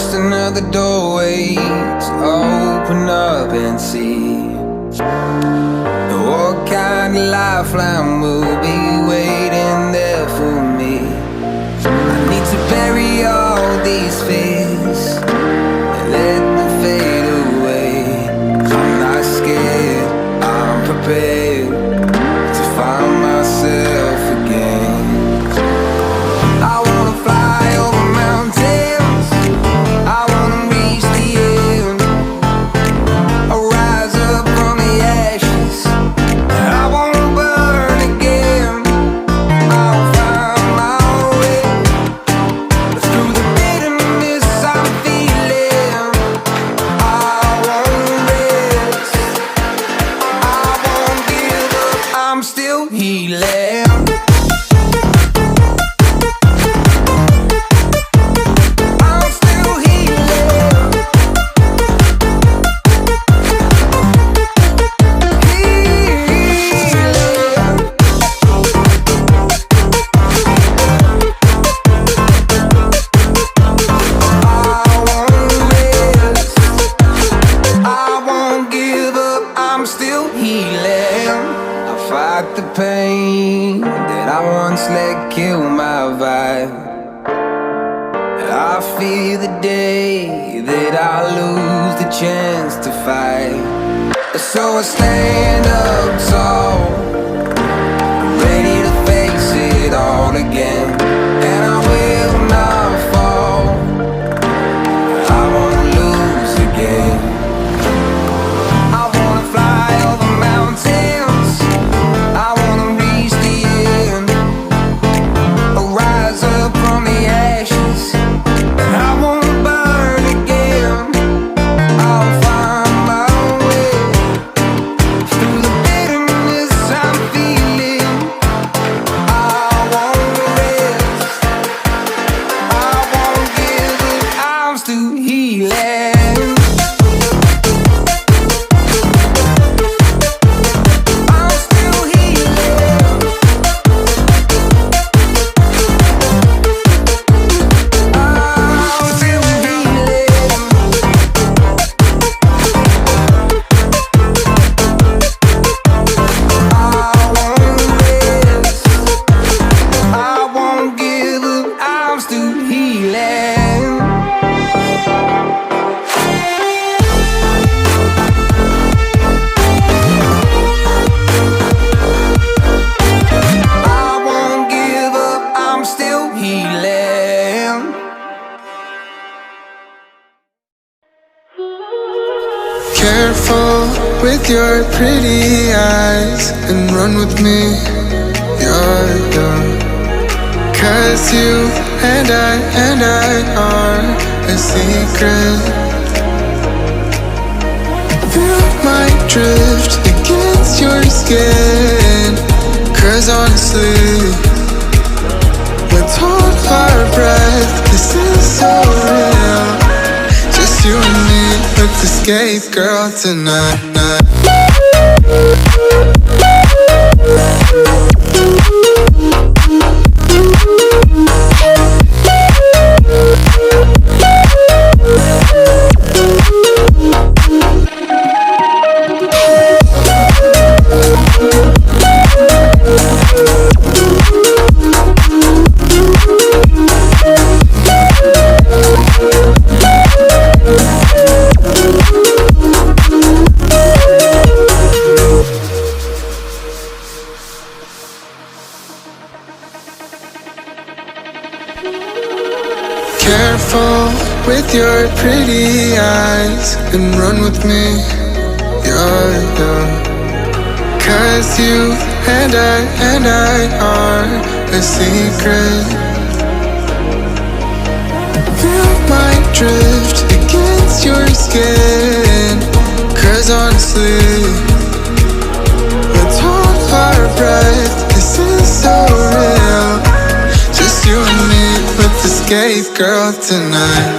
just another doorway to open up and see what kind of lifeline will be waiting there for me. I need to bury all these fears and let them fade away. I'm not scared, I'm prepared to find myself again. I wanna fly over mountains, I wanna reach the end. I'll rise up from the ashes, I won't burn again. I'll find my way through the bitterness I'm feeling. I won't rest, I won't give up, I'm still healing. The pain that I once let kill my vibe, I fear the day that I lose the chance to fight. So I stand up tall, ready to face it all again, and I will not fall, I won't lose again. I wanna fly over mountains, I wanna reach the end. I'll rise up from the ashes, and I won't burn again. I'll find my way through the bitterness I'm feeling. I won't rest, I won't give up, I'm still healing. Careful with your pretty eyes and run with me, yeah, yeah. 'Cause you and I are a secret. Feel my drift against your skin, 'cause honestly, let's hold our breath, this is so real. Just you and me, let's escape, girl, tonight. Careful with your pretty eyes and run with me, yeah, yeah. 'Cause you and I are a secret. Feel my drift against your skin, 'cause honestly, let's hold our breath, this is so real. Just you and me, let's escape, girl, tonight.